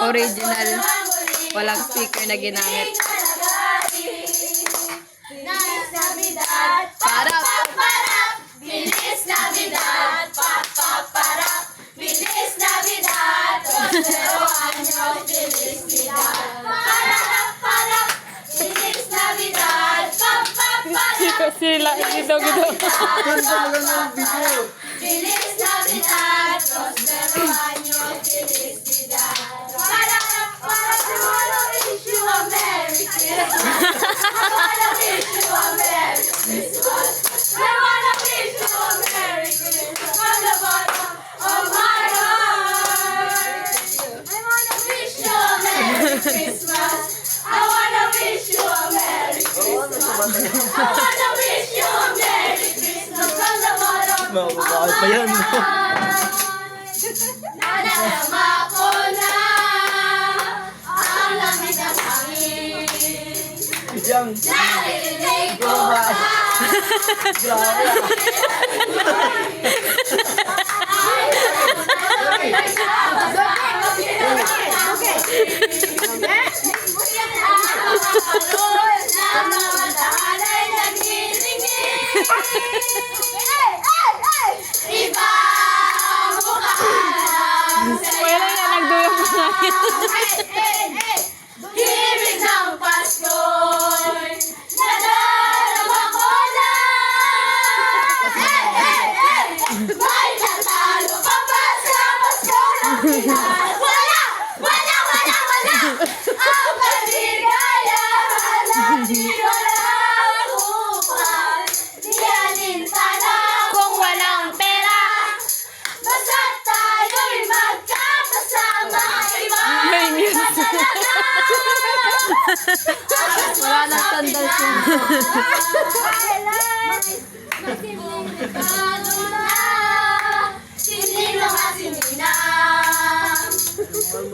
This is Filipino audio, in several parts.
Original. Walang speaker na ginamit. Para Bilis Navidad, para Bilis Navidad, prospero año, felicidad. Para Bilis Navidad, sila gitu. Bilis Navidad, prospero año, felicidad. Para I wanna wish you a Merry Christmas. I wanna wish you a Merry Christmas. I wanna wish you a Merry Christmas from the bottom of my heart. I wanna wish you a Merry Christmas. I wanna wish you a Merry Christmas. I wanna wish you a Merry Christmas from the bottom of my heart. Nadarama ko na ang lamig ng hangin. Naririnig ko na iba ang mukhaan Wala na nagduyok na. himig ng Pasko'y nadarama ko na. May natalo pa ba sa Pasko ng Pinas? Wala! Ang kaligayahan natin walang upad. Di alintana kung walang pera. Basta't tayo'y magkakasama. Iba May news. ang Wala nang sandal siya. Sinino at sininang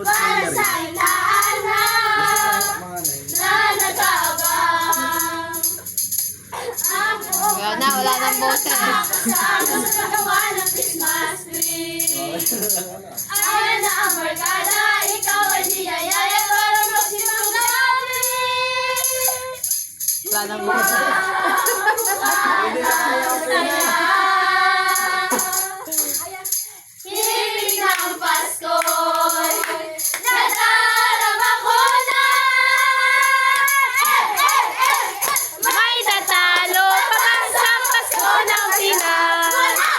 para sa inaanak na nag-aabang. Wala nang boses. Kasama sa gawa ng Christmas tree. Ayan na ang barkada, ikaw ay niyayaya para magsimang gabi. Wala nang boses. Himig ng Pasko'y nadarama ko na. May tatalo pa ba sa Pasko ng Pinas? Wala!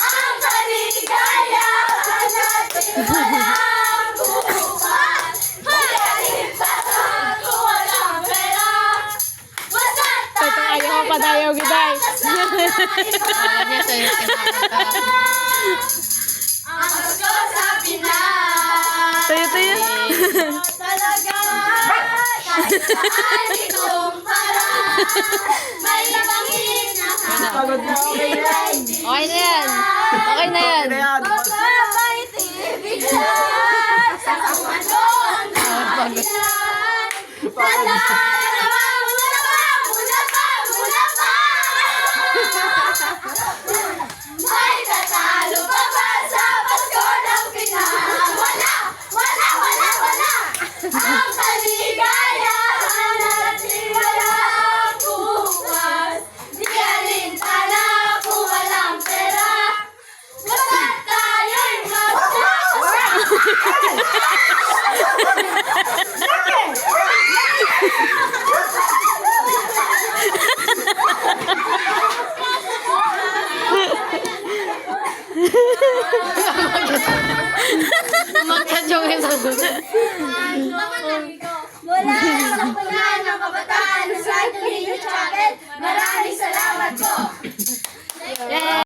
Ang kaligayahan natin walang bukas. Mayayin pa kung walang pera. Basta't Ito ayaw pa tayo, Giday. Alam niya sa'yo, ang Pasko sa Pinas. Tayo. Talaga, kahit saan ikumpara. May bangin na Okay na yan. Okay na yan. mababait ibigay sa kamanong nakakilan. Nadarama mula pa. May tatalo pa ba sa Pasko ng Pinas? Wala! Ang kaligayahan natin walang bukas. Di alintana kung walang pera. Basta't tayo'y magkakasama. Magsadyong isa doon. Mula sa punan ng kabataan sa Antonio Chapel, maraming salamat po.